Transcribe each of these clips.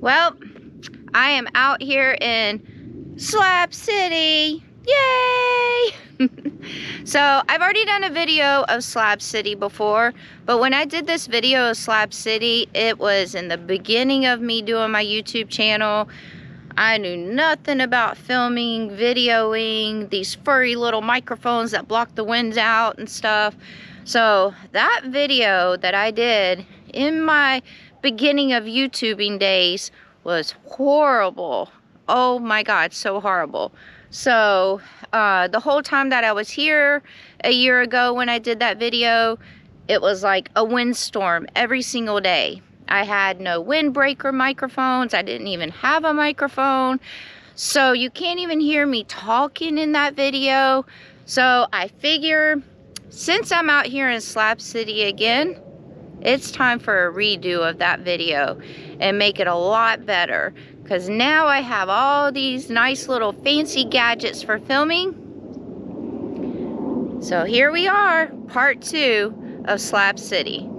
Well, I am out here in Slab City. Yay! So I've already done a video of Slab City before, but when I did this video of Slab City, it was in the beginning of me doing my YouTube channel. I knew nothing about filming, videoing, these furry little microphones that block the winds out and stuff. So that video that I did in my beginning of YouTubing days was horrible. Oh my God, so horrible. So the whole time that I was here a year ago when I did that video, it was like a windstorm every single day. I had no windbreaker microphones. I didn't even have a microphone. So you can't even hear me talking in that video. So I figure since I'm out here in Slab City again, it's time for a redo of that video and make it a lot better. Because now I have all these nice little fancy gadgets for filming. So here we are, part 2 of Slab City.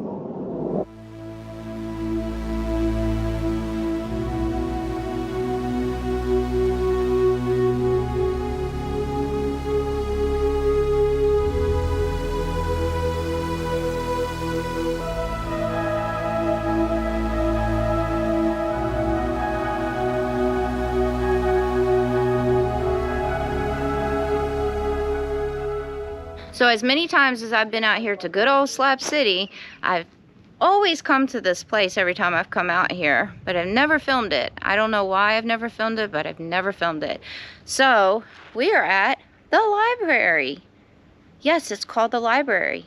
So as many times as I've been out here to good old Slab City, I've always come to this place every time I've come out here, but I've never filmed it. I don't know why I've never filmed it, but I've never filmed it. So we are at the library. Yes, it's called the library.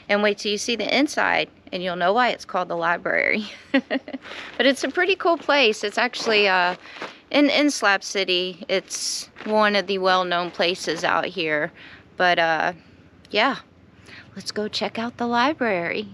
And wait till you see the inside and you'll know why it's called the library. But it's a pretty cool place. It's actually in Slab City. It's one of the well-known places out here. But yeah, let's go check out the library.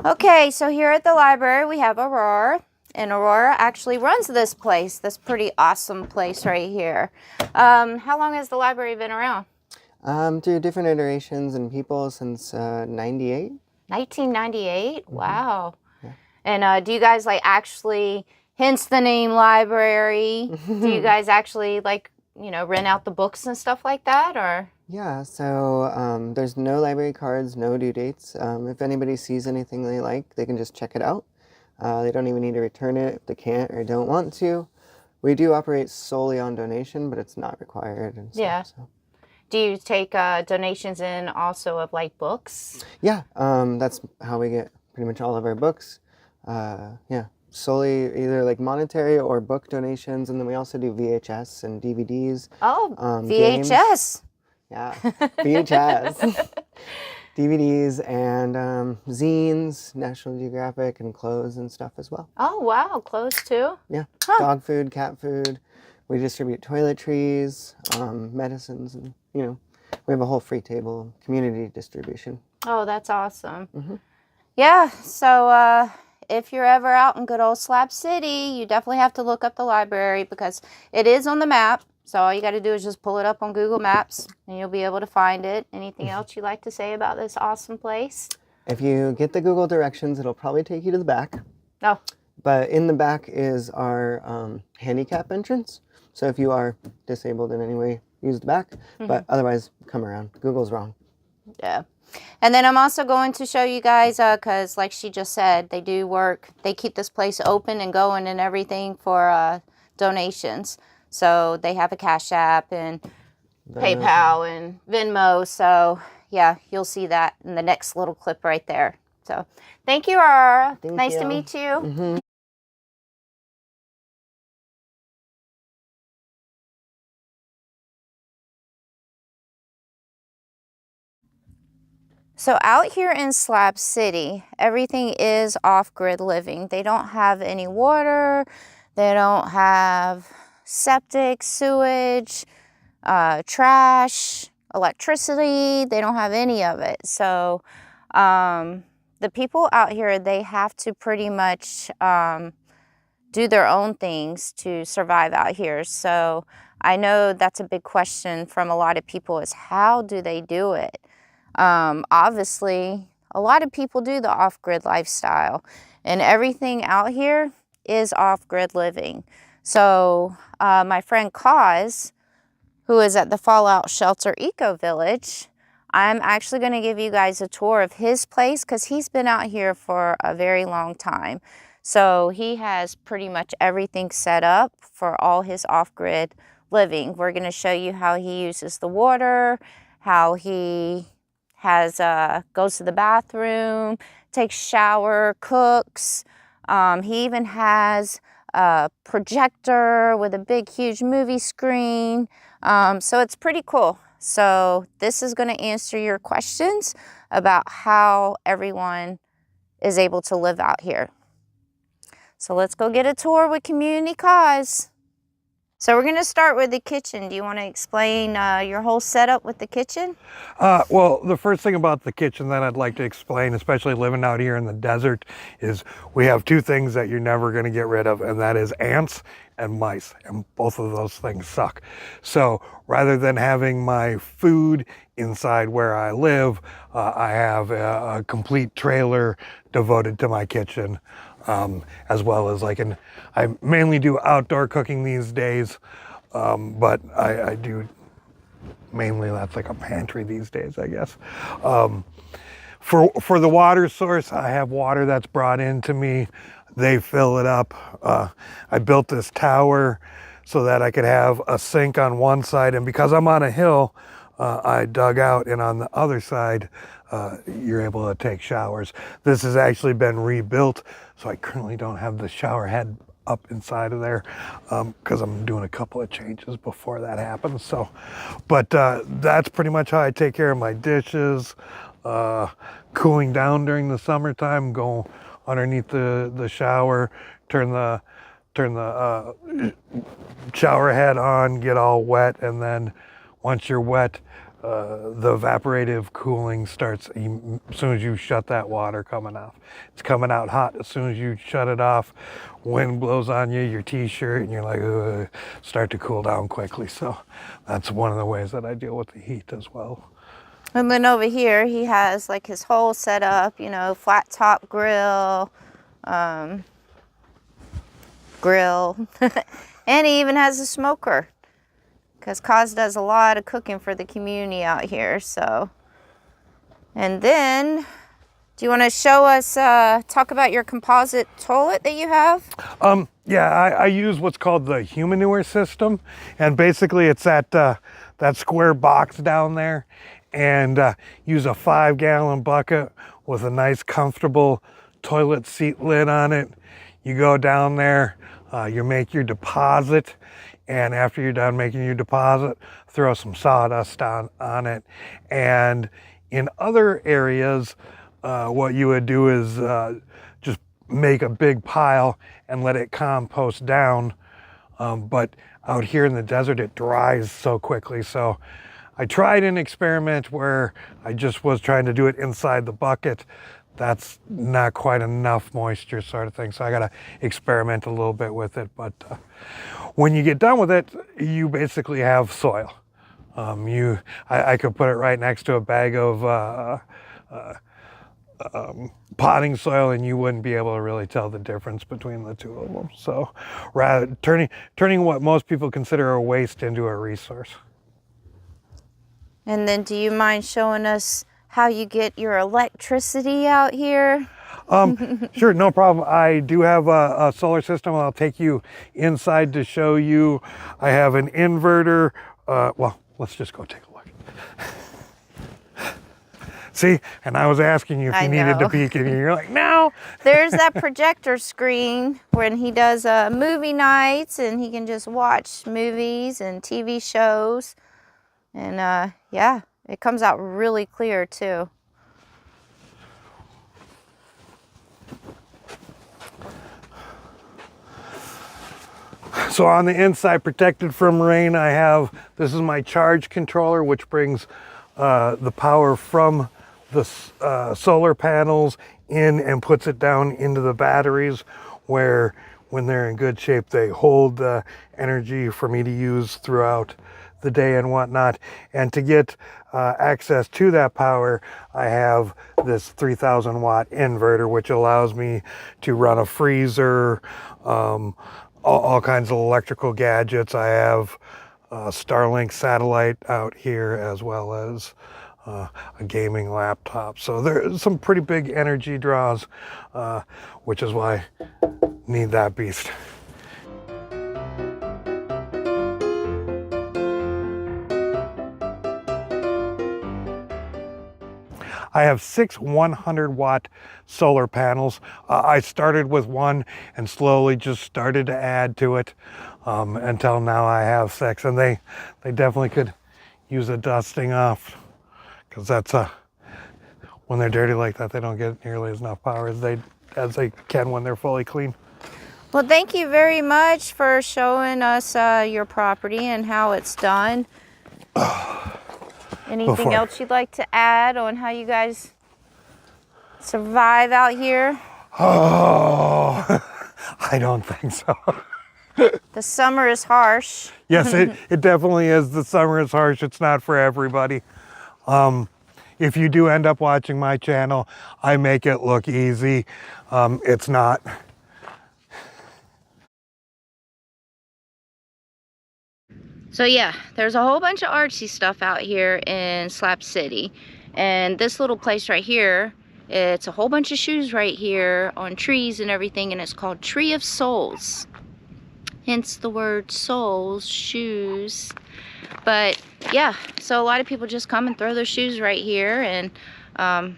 Okay, so here at the library we have Aurora, and Aurora actually runs this place, this pretty awesome place right here. How long has the library been around? Through different iterations and people since 98. 1998? Mm-hmm. Wow. Yeah. And do you guys like actually, hence the name library, do you guys actually like, you know, rent out the books and stuff like that, or? Yeah, so there's no library cards, no due dates. If anybody sees anything they like, they can just check it out. They don't even need to return it if they can't or don't want to. We do operate solely on donation, but it's not required. And stuff, yeah. So. Do you take donations in also of like books? Yeah, that's how we get pretty much all of our books. Yeah, solely either like monetary or book donations, and then we also do VHS and DVDs. Oh, VHS. Games. Yeah, VHS. DVDs and zines, National Geographic, and clothes and stuff as well. Oh, wow. Clothes too? Yeah. Huh. Dog food, cat food. We distribute toiletries, medicines, and, you know, we have a whole free table, community distribution. Oh, that's awesome. Mm-hmm. Yeah, so if you're ever out in good old Slab City, you definitely have to look up the library because it is on the map. So all you got to do is just pull it up on Google Maps and you'll be able to find it. Anything else you'd like to say about this awesome place? If you get the Google directions, it'll probably take you to the back. Oh. But in the back is our handicap entrance. So if you are disabled in any way, use the back. Mm-hmm. But otherwise, come around. Google's wrong. Yeah. And then I'm also going to show you guys, because like she just said, they do work. They keep this place open and going and everything for donations. So they have a Cash App and PayPal and Venmo. So yeah, you'll see that in the next little clip right there. So thank you, Aurora. Nice to meet you. Mm-hmm. So out here in Slab City, everything is off-grid living. They don't have any water. They don't have septic, sewage, trash, electricity. They don't have any of it. So the people out here, they have to pretty much do their own things to survive out here. So I know that's a big question from a lot of people, is how do they do it? Obviously, a lot of people do the off-grid lifestyle, and everything out here is off-grid living. So my friend Cause, who is at the Fallout Shelter Eco Village, I'm actually going to give you guys a tour of his place because he's been out here for a very long time. So he has pretty much everything set up for all his off-grid living. We're going to show you how he uses the water, how he has goes to the bathroom, takes shower, cooks. He even has a projector with a big, huge movie screen. So it's pretty cool. So this is going to answer your questions about how everyone is able to live out here. So let's go get a tour with Community Cause. So we're going to start with the kitchen. Do you want to explain your whole setup with the kitchen? Well, the first thing about the kitchen that I'd like to explain, especially living out here in the desert, is we have two things that you're never going to get rid of, and that is ants and mice, and both of those things suck. So rather than having my food inside where I live, I have a complete trailer devoted to my kitchen. As well as I mainly do outdoor cooking these days, but I do mainly, that's like a pantry these days, I guess. For the water source, I have water that's brought into me. They fill it up. I built this tower so that I could have a sink on one side, and because I'm on a hill, I dug out, and on the other side, you're able to take showers. This has actually been rebuilt, so I currently don't have the shower head up inside of there because I'm doing a couple of changes before that happens. So, but that's pretty much how I take care of my dishes. Cooling down during the summertime, go underneath the shower, turn the shower head on, get all wet, and then once you're wet, the evaporative cooling starts as soon as you shut that water coming off. It's coming out hot as soon as you shut it off. Wind blows on you, your t-shirt, and you're like, ugh, start to cool down quickly. So that's one of the ways that I deal with the heat as well. And then over here, he has like his whole setup, you know, flat top grill, and he even has a smoker, because Cause does a lot of cooking for the community out here. So, and then, do you want to show us, talk about your composite toilet that you have? Yeah, I use what's called the humanure system, and basically it's that square box down there, and use a 5-gallon bucket with a nice comfortable toilet seat lid on it. You go down there, you make your deposit, and after you're done making your deposit, throw some sawdust on it. And in other areas, what you would do is just make a big pile and let it compost down. But out here in the desert, it dries so quickly. So I tried an experiment where I just was trying to do it inside the bucket. That's not quite enough moisture, sort of thing. So I got to experiment a little bit with it. But when you get done with it, you basically have soil. I could put it right next to a bag of potting soil, and you wouldn't be able to really tell the difference between the two of them. So rather turning what most people consider a waste into a resource. And then do you mind showing us how you get your electricity out here? Sure, no problem. I do have a solar system. I'll take you inside to show you. I have an inverter. Well, let's just go take a look. See, and I was asking you if you needed to peek, and you're like, no. There's that projector screen when he does movie nights, and he can just watch movies and TV shows. And yeah, it comes out really clear too. So on the inside, protected from rain, I have, this is my charge controller, which brings the power from the solar panels in and puts it down into the batteries, where when they're in good shape, they hold the energy for me to use throughout the day and whatnot. And to get access to that power, I have this 3,000 watt inverter, which allows me to run a freezer, all kinds of electrical gadgets. I have Starlink satellite out here, as well as a gaming laptop. So there's some pretty big energy draws, which is why I need that beast. I have 6 100-watt solar panels. I started with one and slowly just started to add to it until now I have 6, and they definitely could use a dusting off, because that's when they're dirty like that, they don't get nearly as enough power as they can when they're fully clean. Well, thank you very much for showing us your property and how it's done. Anything else you'd like to add on how you guys survive out here? Oh, I don't think so. The summer is harsh. Yes, it definitely is. The summer is harsh. It's not for everybody. If you do end up watching my channel, I make it look easy. It's not. So yeah, there's a whole bunch of artsy stuff out here in Slab City. And this little place right here, it's a whole bunch of shoes right here on trees and everything, and it's called Tree of Souls. Hence the word souls, shoes. But yeah, so a lot of people just come and throw their shoes right here, and kind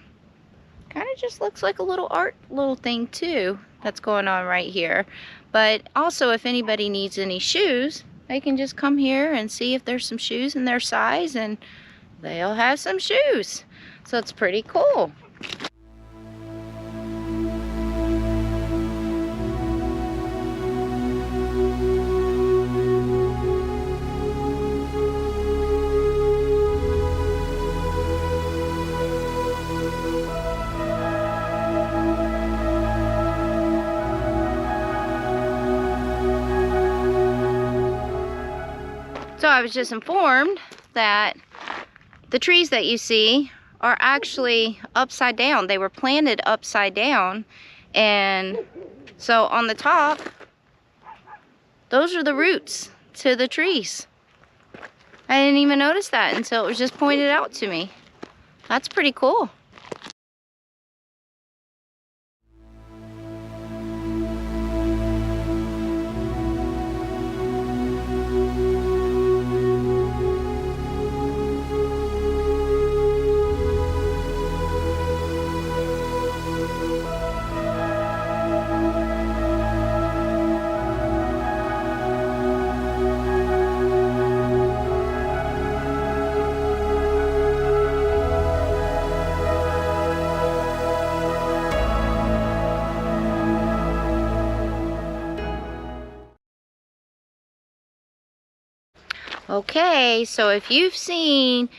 of just looks like a little art little thing too that's going on right here. But also, if anybody needs any shoes, they can just come here and see if there's some shoes in their size, and they'll have some shoes. So it's pretty cool. So I was just informed that the trees that you see are actually upside down. They were planted upside down, and so on the top, those are the roots to the trees. I didn't even notice that until it was just pointed out to me. That's pretty cool. Okay, so if you've seen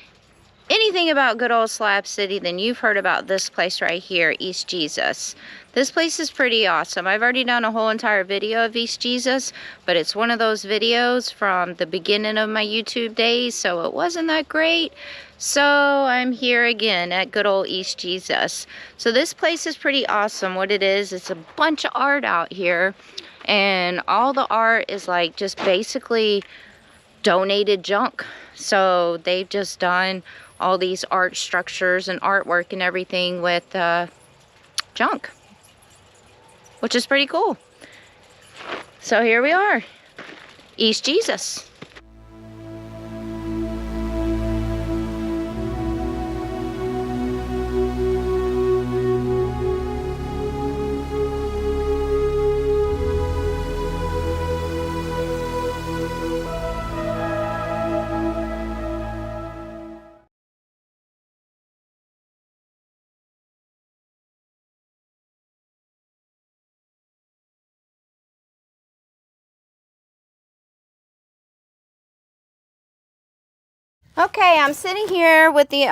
anything about good old Slab City, then you've heard about this place right here, East Jesus. This place is pretty awesome. I've already done a whole entire video of East Jesus, but it's one of those videos from the beginning of my YouTube days, so it wasn't that great. So I'm here again at good old East Jesus. So this place is pretty awesome. What it is, it's a bunch of art out here, and all the art is like just basically donated junk. So they've just done all these art structures and artwork and everything with junk, which is pretty cool. So here we are, East Jesus. Okay, I'm sitting here with the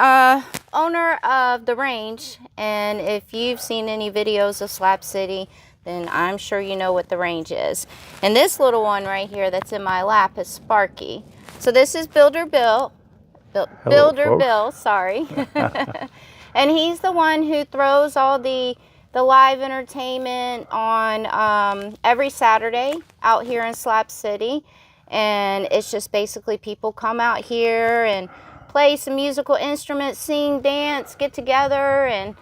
owner of the range, and if you've seen any videos of Slab City, then I'm sure you know what the range is. And this little one right here that's in my lap is Sparky. So this is Builder Bill. Builder folks. Bill, sorry. And he's the one who throws all the live entertainment on every Saturday out here in Slab City. And it's just basically people come out here and play some musical instruments, sing, dance, get together, and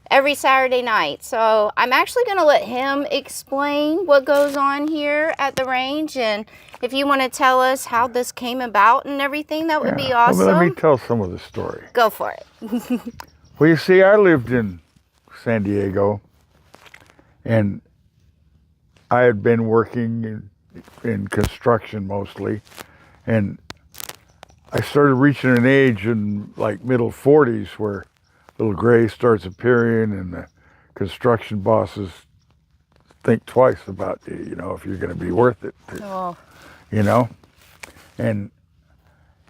every Saturday night. So I'm actually going to let him explain what goes on here at the range. And if you want to tell us how this came about and everything, that would be awesome. Well, let me tell some of the story. Go for it. Well, you see, I lived in San Diego, and I had been working in construction mostly, and I started reaching an age in like middle 40s where little gray starts appearing, and the construction bosses think twice about you, you know, if you're going to be worth it, Oh, you know, and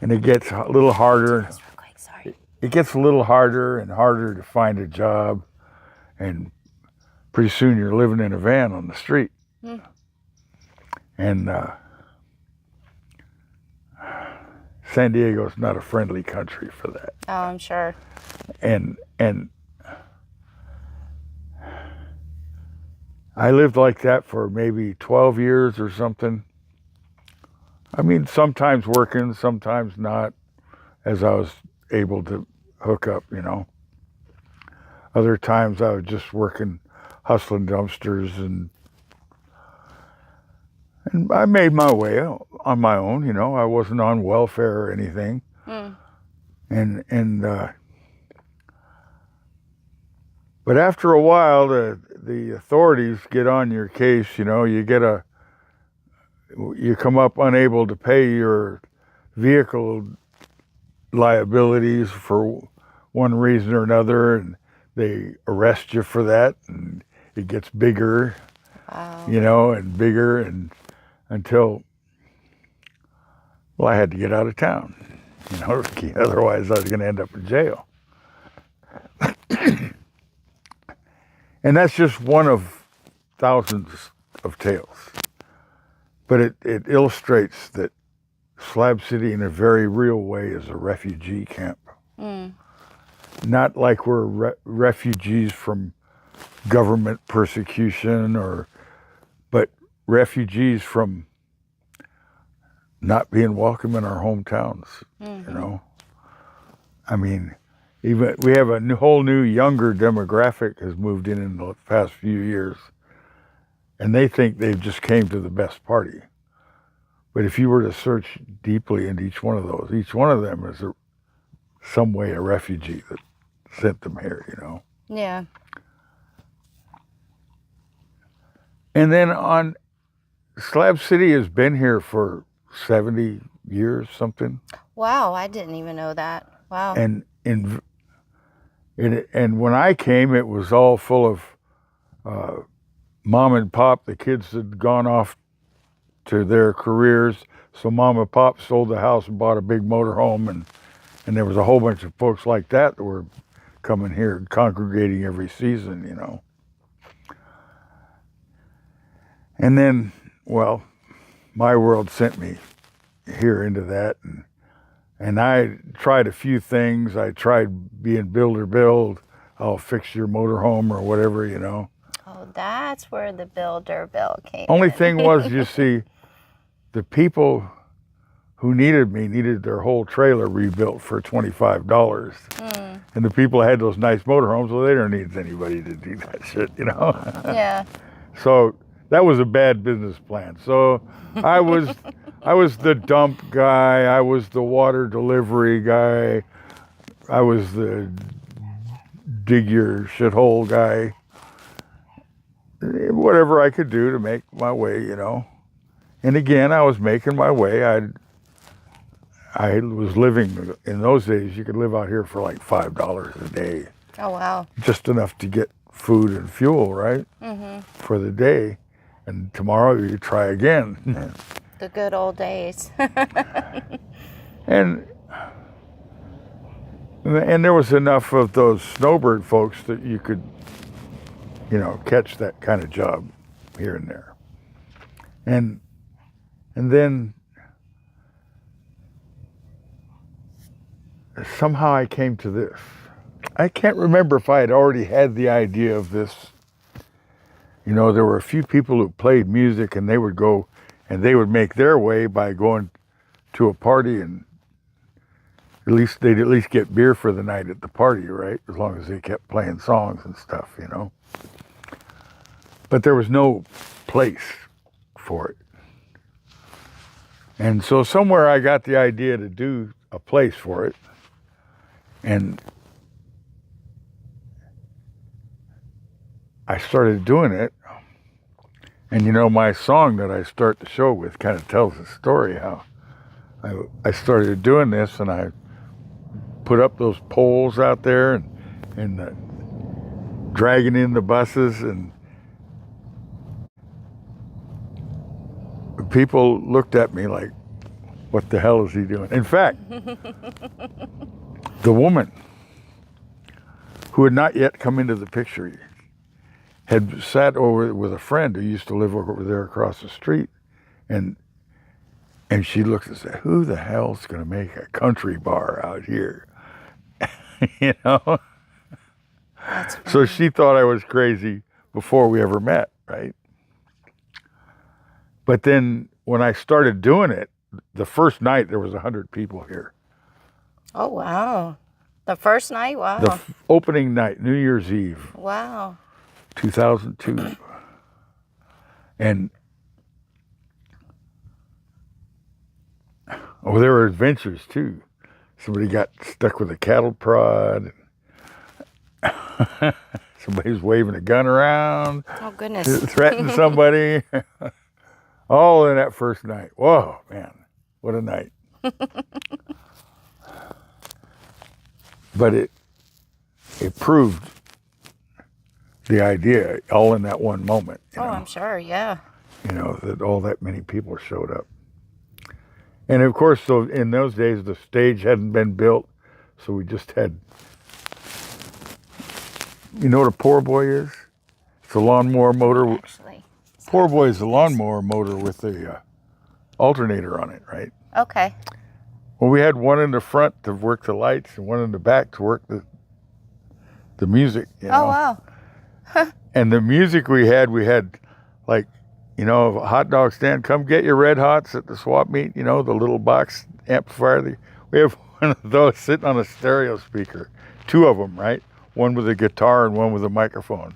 it gets a little harder. that's real quick, sorry. It gets a little harder and harder to find a job, and pretty soon you're living in a van on the street. And San Diego's not a friendly country for that. Oh, I'm sure. And I lived like that for maybe 12 years or something. I mean, sometimes working, sometimes not, as I was able to hook up, you know. Other times I was just working, hustling dumpsters, and I made my way on my own, you know. I wasn't on welfare or anything. But after a while, the authorities get on your case, you know. You come up unable to pay your vehicle liabilities for one reason or another, and they arrest you for that, and it gets bigger, you know, and bigger, and until, well, I had to get out of town, you know, otherwise I was going to end up in jail. And that's just one of thousands of tales. But it illustrates that Slab City, in a very real way, is a refugee camp. Not like we're refugees from government persecution, but refugees from not being welcome in our hometowns, you know. I mean, even we have a whole new younger demographic has moved in the past few years, and they think they've just came to the best party. But if you were to search deeply into each one of those, each one of them is some way a refugee that sent them here, you know. Yeah. And then on Slab City has been here for 70 years, something. Wow, I didn't even know that. Wow. And when I came, it was all full of mom and pop. The kids had gone off to their careers, so mom and pop sold the house and bought a big motorhome, and there was a whole bunch of folks like that were coming here and congregating every season, you know. And then, well, my world sent me here into that, and I tried a few things. I tried being builder build. I'll fix your motorhome or whatever, you know. Oh, that's where the Builder Bill came Only in. thing was, you see, the people who needed me needed their whole trailer rebuilt for $25. And the people that had those nice motorhomes, well, they don't need anybody to do that shit, you know. Yeah. So that was a bad business plan. So I was the dump guy. I was the water delivery guy. I was the dig your shithole guy. Whatever I could do to make my way, you know. And again, I was making my way. I was living, in those days, you could live out here for like $5 a day. Oh, wow. Just enough to get food and fuel, right? For the day. And tomorrow you try again. The good old days. And And there was enough of those snowbird folks that you could, you know, catch that kind of job here and there. And then somehow I came to this. I can't remember if I had already had the idea of this. You know, there were a few people who played music, and they would go and they would make their way by going to a party, and they'd at least get beer for the night at the party, right? As long as they kept playing songs and stuff, you know. But there was no place for it. And so somewhere I got the idea to do a place for it. And I started doing it. And you know, my song that I start the show with kind of tells the story how I started doing this, and I put up those poles out there and dragging in the buses, and people looked at me like, what the hell is he doing? In fact, the woman who had not yet come into the picture had sat over with a friend who used to live over there across the street, and she looked and said, who the hell's going to make a country bar out here? You know? So she thought I was crazy before we ever met, right? But then when I started doing it, the first night there was 100 people here. Oh, wow. The first night? Wow. The opening night, New Year's Eve. Wow. 2002. And oh, there were adventures too. Somebody got stuck with a cattle prod. Somebody was waving a gun around. Oh, goodness. Threatened somebody. All in that first night. Whoa, man, what a night. But it proved the idea all in that one moment. Oh, I'm sure, yeah. You know, that all that many people showed up. And of course, so in those days, the stage hadn't been built, so we just had, you know what a poor boy is? It's a lawnmower motor. Actually. Poor boy is a lawnmower motor with the alternator on it, right? Okay. Well, we had one in the front to work the lights and one in the back to work the music. You know? Oh, wow. And the music we had like, you know, a hot dog stand, come get your Red Hots at the swap meet, you know, the little box amplifier. We have one of those sitting on a stereo speaker. Two of them, right? One with a guitar and one with a microphone.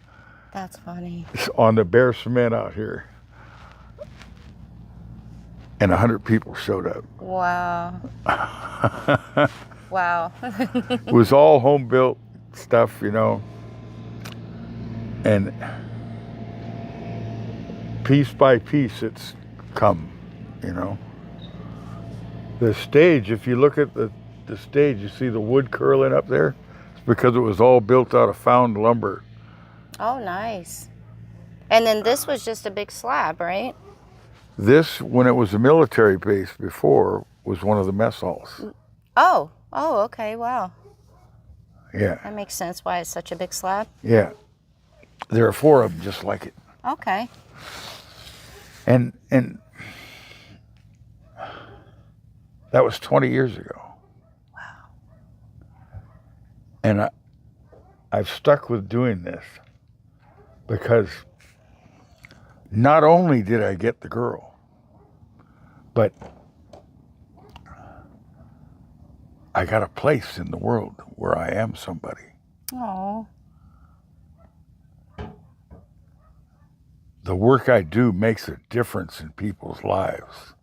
That's funny. It's on the bare cement out here. And 100 people showed up. Wow. Wow. It was all home built stuff, you know. And piece by piece it's come, you know. The stage, if you look at the stage, you see the wood curling up there. It's because it was all built out of found lumber. Oh, nice. And then this was just a big slab, right? This, when it was a military base before, was one of the mess halls. Oh, okay, wow. Yeah. That makes sense why it's such a big slab. Yeah. There are 4 of them just like it. Okay. And that was 20 years ago. Wow. And I've stuck with doing this because not only did I get the girl, but I got a place in the world where I am somebody. Oh. The work I do makes a difference in people's lives.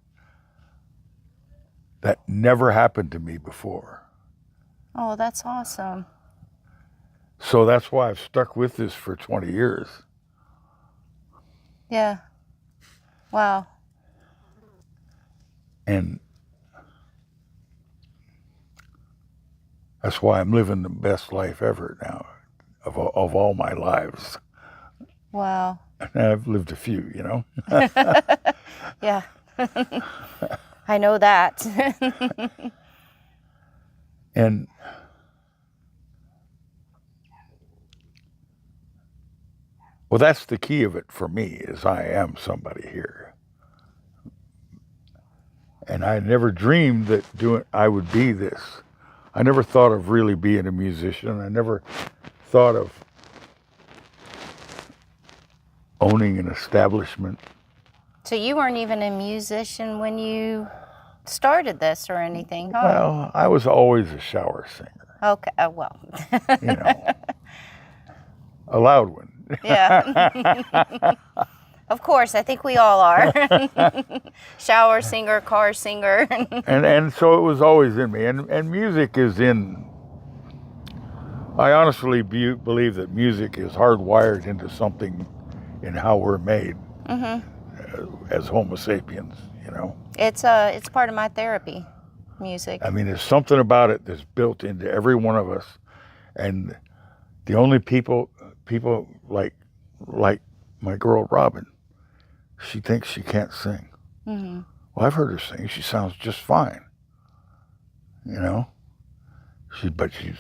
That never happened to me before. Oh, that's awesome. So that's why I've stuck with this for 20 years. Yeah. Wow. And that's why I'm living the best life ever now, of all my lives. Wow. And I've lived a few, you know. Yeah. I know that. And Well, that's the key of it for me, is I am somebody here. And I never dreamed that I would be this. I never thought of really being a musician. I never thought of owning an establishment. So you weren't even a musician when you started this or anything, huh? Well, I was always a shower singer. Okay, well. You know, a loud one. Yeah. Of course, I think we all are. Shower singer, car singer. and so it was always in me. And music is in, I honestly believe that music is hardwired into something in how we're made as Homo sapiens, you know. It's part of my therapy, music. I mean, there's something about it that's built into every one of us. And the only people like my girl Robin, she thinks she can't sing. Mm-hmm. Well, I've heard her sing. She sounds just fine. You know? But she's,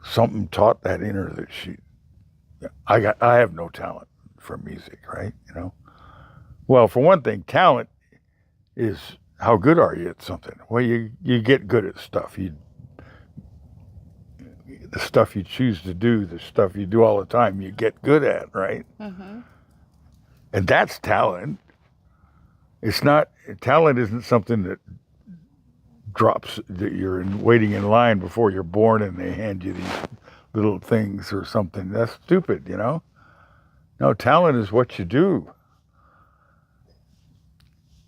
something taught that in her that I have no talent for music, right? You know? Well, for one thing, talent is how good are you at something? Well, you get good at stuff. The stuff you choose to do, the stuff you do all the time, you get good at, right? Mm-hmm. And that's talent. Talent isn't something that drops, that you're waiting in line before you're born and they hand you these little things or something. That's stupid, you know? No, talent is what you do.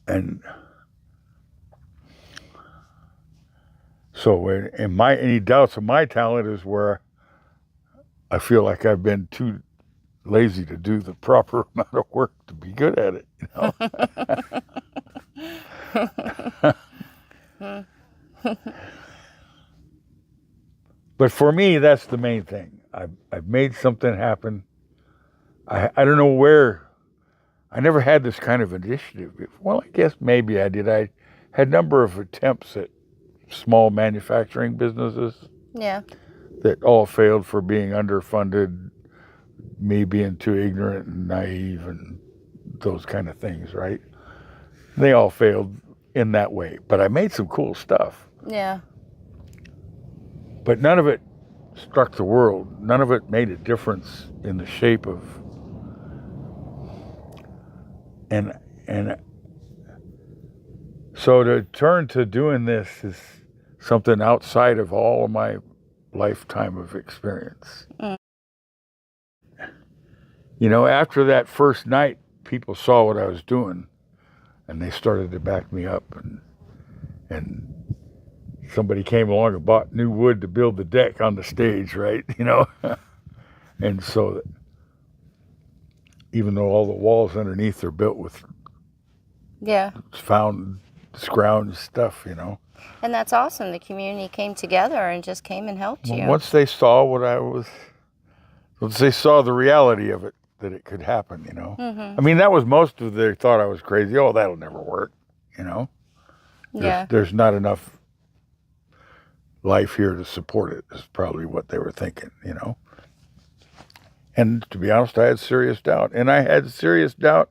And so any doubts of my talent is where I feel like I've been too lazy to do the proper amount of work to be good at it, you know? But for me, that's the main thing. I've made something happen. I don't know where. I never had this kind of initiative. Well, I guess maybe I did. I had a number of attempts at small manufacturing businesses. Yeah. That all failed for being underfunded, me being too ignorant and naive and those kind of things, right? They all failed in that way. But I made some cool stuff. Yeah. But none of it struck the world. None of it made a difference in the shape of... And so to turn to doing this is something outside of all of my lifetime of experience. Mm. You know, after that first night, people saw what I was doing, and they started to back me up. And somebody came along and bought new wood to build the deck on the stage, right? You know, and so even though all the walls underneath are built with found scrounged stuff, you know. And that's awesome. The community came together and just came and helped you. Once they saw once they saw the reality of it, that it could happen, you know. Mm-hmm. I mean, that was most of they thought I was crazy. Oh, that'll never work, you know. There's not enough life here to support it, is probably what they were thinking, you know. And to be honest, I had serious doubt. And I had serious doubt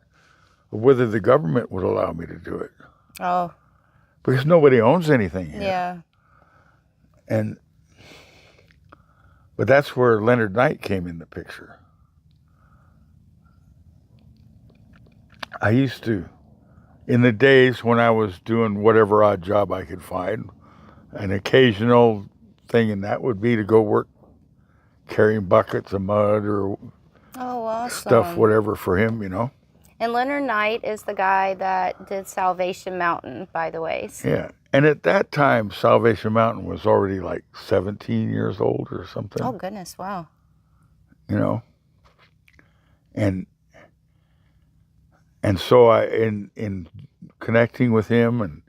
of whether the government would allow me to do it. Oh. Because nobody owns anything here. Yeah. But that's where Leonard Knight came in the picture. I used to, in the days when I was doing whatever odd job I could find, an occasional thing, and that would be to go work carrying buckets of mud or stuff, whatever for him, you know. And Leonard Knight is the guy that did Salvation Mountain, by the way. Yeah. And at that time, Salvation Mountain was already like 17 years old or something. Oh, goodness. Wow. You know? And so in connecting with him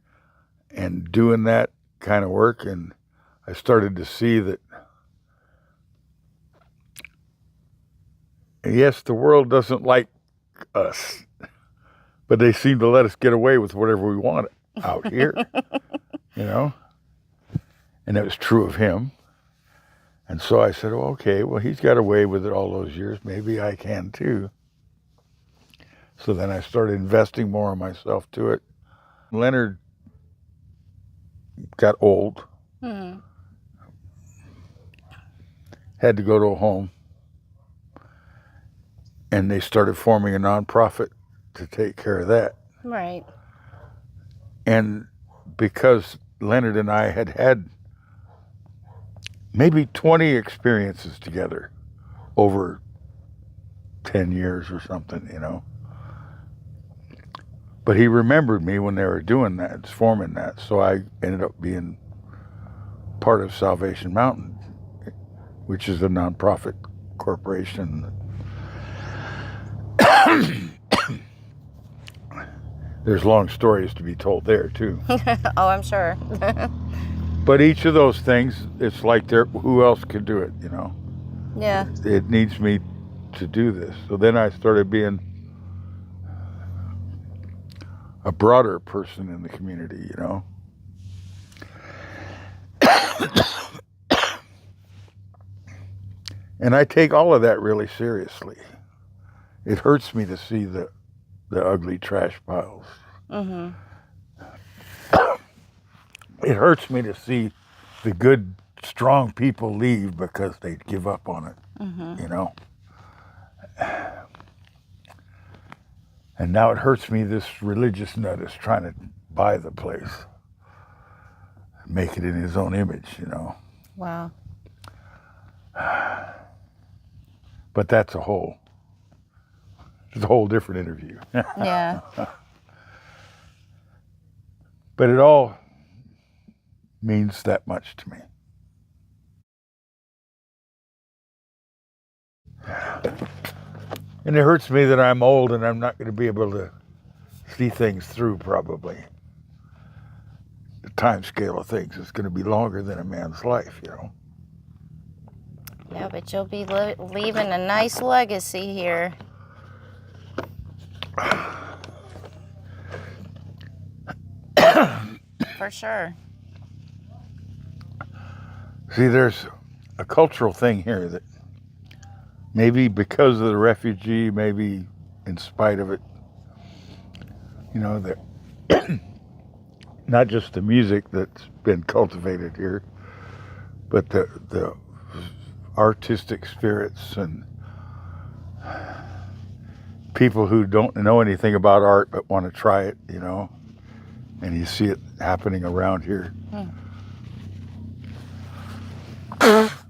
and doing that kind of work, and I started to see that, yes, the world doesn't like us, but they seem to let us get away with whatever we want out here, you know? And that was true of him. And so I said, well, okay, well, he's got away with it all those years. Maybe I can too. So then I started investing more in myself to it. Leonard got old, had to go to a home, and they started forming a nonprofit to take care of that. Right. And because Leonard and I had had maybe 20 experiences together over 10 years or something, you know. But he remembered me when they were doing that, forming that. So I ended up being part of Salvation Mountain, which is a nonprofit corporation. There's long stories to be told there too. Oh, I'm sure. But each of those things, it's like who else could do it, you know? Yeah. It needs me to do this. So then I started being a broader person in the community, you know? And I take all of that really seriously. It hurts me to see the ugly trash piles. It hurts me to see the good, strong people leave because they give up on it, you know? And now it hurts me this religious nut is trying to buy the place, make it in his own image, you know? Wow. But that's it's a whole different interview. Yeah. But it all means that much to me. And it hurts me that I'm old and I'm not going to be able to see things through, probably. The time scale of things is going to be longer than a man's life, you know. Yeah, but you'll be leaving a nice legacy here. For sure. See, there's a cultural thing here that maybe because of the refugee, maybe in spite of it, you know, that not just the music that's been cultivated here, but the artistic spirits and people who don't know anything about art but want to try it, you know, and you see it happening around here.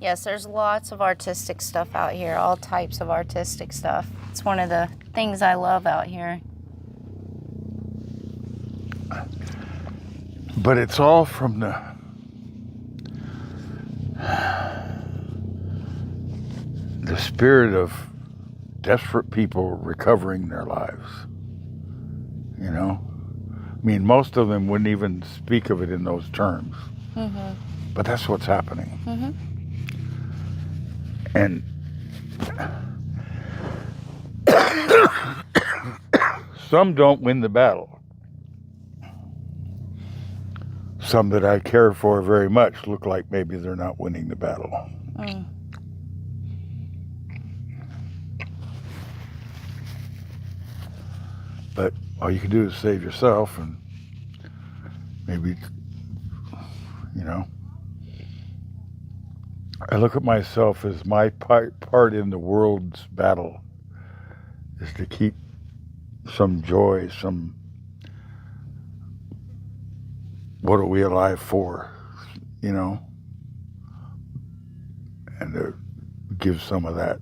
Yes, there's lots of artistic stuff out here, all types of artistic stuff. It's one of the things I love out here. But it's all from the spirit of desperate people recovering their lives, you know? I mean, most of them wouldn't even speak of it in those terms. But that's what's happening. And some don't win the battle. Some that I care for very much look like maybe they're not winning the battle. But all you can do is save yourself and maybe, you know. I look at myself as my part in the world's battle is to keep some joy, some, what are we alive for, you know? And to give some of that,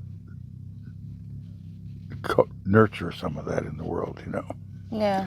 nurture some of that in the world, you know? Yeah.